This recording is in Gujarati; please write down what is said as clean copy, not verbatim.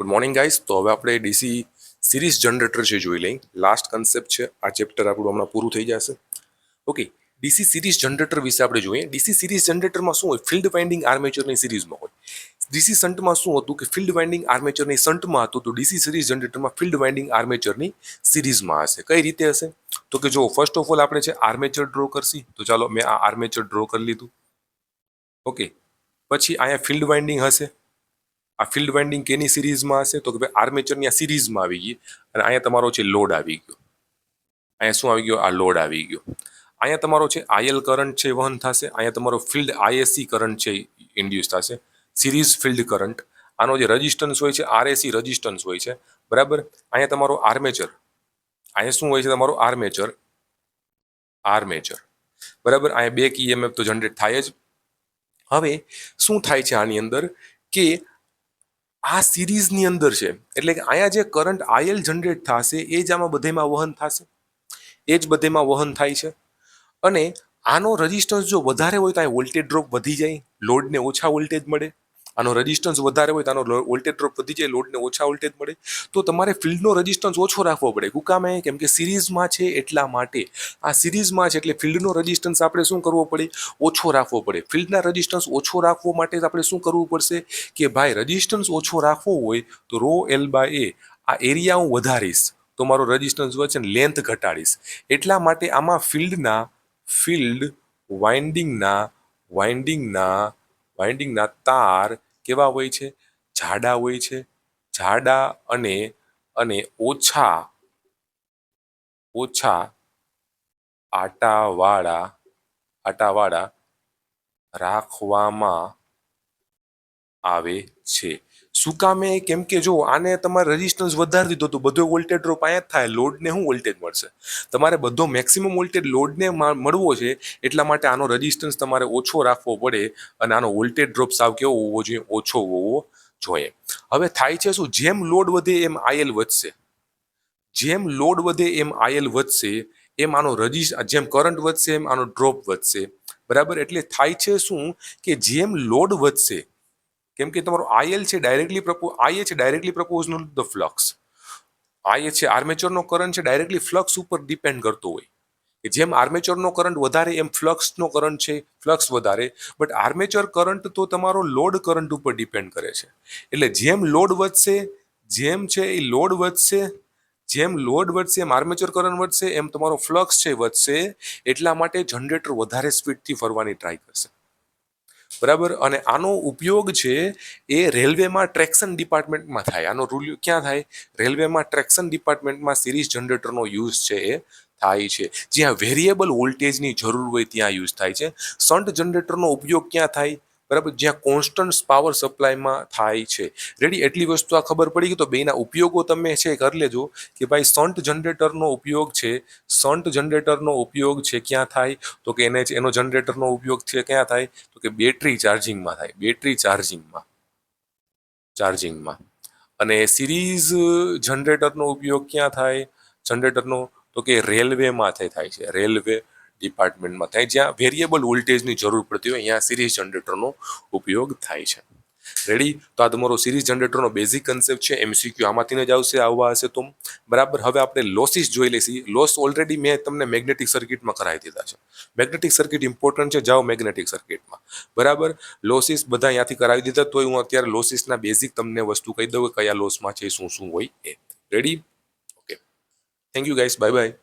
Good morning guys. તો હવે આપણે ડીસી સિરીઝ જનરેટર છે જોઈ લઈએ. લાસ્ટ કન્સેપ્ટ છે. આ ચેપ્ટર આપણું હમણાં પૂરું થઈ જશે. ઓકે, ડીસી સિરીઝ જનરેટર વિશે આપણે જોઈએ. ડીસી સિરીઝ જનરેટરમાં શું હોય? ફિલ્ડ વાઇન્ડિંગ આર્મેચરની સિરીઝમાં હોય. ડીસી શન્ટમાં શું હતું કે ફિલ્ડ વાઇન્ડિંગ આર્મેચરની શન્ટમાં હતું, તો ડીસી સિરીઝ જનરેટરમાં ફિલ્ડ વાઇન્ડિંગ આર્મેચરની સિરીઝમાં હશે. કઈ રીતે હશે? તો કે જો ફર્સ્ટ ઓફ ઓલ આપણે છે આર્મેચર ડ્રો કરશી. તો ચાલો મેં આ આર્મેચર ડ્રો કરી લીધું. ઓકે, પછી અહીંયા ફિલ્ડ વાઇન્ડિંગ હશે. આ ફિલ્ડ વાઇન્ડિંગ કેની સિરીઝમાં હશે? તો કે ભાઈ આર્મેચરની આ સિરીઝમાં આવી ગઈ. અને અહીંયા તમારો છે લોડ આવી ગયો. અહીંયા શું આવી ગયો? આ લોડ આવી ગયો. અહીંયા તમારો છે આઈએલ કરંટ છે વહન થશે. અહીંયા તમારો ફિલ્ડ આઈએસસી કરંટ છે ઇન્ડ્યુસ થશે, સિરીઝ ફિલ્ડ કરંટ. આનો જે રજિસ્ટન્સ હોય છે આરએસી રજિસ્ટન્સ હોય છે, બરાબર. અહીંયા તમારો આર્મેચર, અહીંયા શું હોય છે તમારો આર્મેચર, બરાબર. અહીંયા બેક ઈએમએફ તો જનરેટ થાય જ. હવે શું થાય છે આની અંદર કે આ સિરીઝની અંદર છે, એટલે કે અહીંયા જે કરંટ આઈએલ જનરેટ થશે એ જ આમાં બધેમાં વહન થશે, એ જ બધેમાં વહન થાય છે. અને આનો રેઝિસ્ટન્સ જો વધારે હોય તો અહીં વોલ્ટેજ ડ્રોપ વધી જાય, લોડને ઓછા વોલ્ટેજ મળે. આનો રેઝિસ્ટન્સ વધારે હોય તો આનો વોલ્ટેજ ડ્રોપ વધી જાય, લોડને ઓછા વોલ્ટેજ મળે. તો તમારે ફિલ્ડનો રેઝિસ્ટન્સ ઓછો રાખવો પડે. શું કામ? કેમ કે સિરીઝમાં છે એટલા માટે. આ સિરીઝમાં છે એટલે ફિલ્ડનો રેઝિસ્ટન્સ આપણે શું કરવો પડે? ઓછો રાખવો પડે. ફિલ્ડના રેઝિસ્ટન્સ ઓછો રાખવો માટે આપણે શું કરવું પડશે કે ભાઈ રેઝિસ્ટન્સ ઓછો રાખવો હોય તો રો એલ બાય એ, આ એરિયા હું વધારીશ તો મારો રેઝિસ્ટન્સ વચ્ચે લેન્થ ઘટાડીશ. એટલા માટે આમાં ફિલ્ડ વાઇન્ડિંગના તાર કેવા હોય છે? જાડા હોય છે. જાડા અને ઓછા આટાવાળા રાખવામાં આવે છે. શું કામે? કેમ કે જો આને તમારે રેઝિસ્ટન્સ વધારી દીધો તો બધો વોલ્ટેજ ડ્રોપ અહીંયા જ થાય. લોડને શું વોલ્ટેજ મળશે? તમારે બધો મેક્સિમમ વોલ્ટેજ લોડને મળવો છે, એટલા માટે આનો રેઝિસ્ટન્સ તમારે ઓછો રાખવો પડે અને આનો વોલ્ટેજ ડ્રોપ સાવ કેવો હોવો જોઈએ? ઓછો હોવો જોઈએ. હવે થાય છે શું? જેમ લોડ વધે એમ આઈએલ વધશે, એમ આનો જેમ કરંટ વધશે એમ આનો ડ્રોપ વધશે, બરાબર. એટલે થાય છે શું કે જેમ લોડ વધશે, કેમ કે તમારો આઈએલ છે ડાયરેક્ટલી પ્રપોઝનલ ટુ ધ ફ્લક્સ. આઈએ છે આર્મેચરનો કરંટ છે ડાયરેક્ટલી ફ્લક્સ ઉપર ડિપેન્ડ કરતો હોય કે જેમ આર્મેચરનો કરંટ વધારે એમ ફ્લક્સનો કરંટ છે ફ્લક્સ વધારે. બટ આર્મેચર કરંટ તો તમારો લોડ કરંટ ઉપર ડિપેન્ડ કરે છે. એટલે જેમ લોડ વધશે એમ આર્મેચર કરંટ વધશે એમ તમારો ફ્લક્સ છે વધશે. એટલા માટે જનરેટર વધારે સ્પીડથી ફરવાની ટ્રાય કરશે, બરાબર. અને આનો ઉપયોગ છે એ રેલવેમાં ટ્રેક્શન ડિપાર્ટમેન્ટમાં થાય. આનો રૂલ ક્યાં થાય? રેલવેમાં ટ્રેક્શન ડિપાર્ટમેન્ટમાં સિરીઝ જનરેટરનો યુઝ છે એ થાય છે. જ્યાં વેરિયેબલ વોલ્ટેજની જરૂર હોય ત્યાં યુઝ થાય છે. શન્ટ જનરેટરનો ઉપયોગ ક્યાં થાય? બરાબર, જ્યાં કોન્સ્ટન્ટ પાવર સપ્લાયમાં થાય છે. રેડી, એટલી વસ્તુ આ ખબર પડી ગઈ. તો બેના ઉપયોગો તમે છે કરી લેજો કે ભાઈ શન્ટ જનરેટરનો ઉપયોગ છે ક્યાં થાય? તો કે એનો જનરેટરનો ઉપયોગ છે ક્યાં થાય? તો કે બેટરી ચાર્જિંગમાં થાય, ચાર્જિંગમાં. અને સિરીઝ જનરેટરનો ઉપયોગ ક્યાં થાય? જનરેટરનો તો કે રેલવેમાં થાય છે, રેલવે ડિપાર્ટમેન્ટમાં થાય. જ્યાં વેરિયેબલ વોલ્ટેજની જરૂર પડતી હોય અહીંયા સિરીઝ જનરેટરનો ઉપયોગ થાય છે. રેડી, તો આ તમારો સિરીઝ જનરેટરનો બેઝિક કન્સેપ્ટ છે. એમસીક્યુ આમાંથી જ આવવા હશે તો બરાબર. હવે આપણે લોસીસ જોઈ લઈશું. લોસ ઓલરેડી મેં તમને મેગ્નેટિક સર્કિટમાં કરાવી દીધા છે. મેગ્નેટિક સર્કિટ ઇમ્પોર્ટન્ટ છે, જાઓ મેગ્નેટિક સર્કિટમાં, બરાબર. લોસીસ બધા અહીંયાથી કરાવી દીધા. તો હું અત્યારે લોસીસના બેઝિક તમને વસ્તુ કહી દઉં કે કયા લોસમાં છે, શું હોય એ. Ready? Okay, thank you guys, bye by.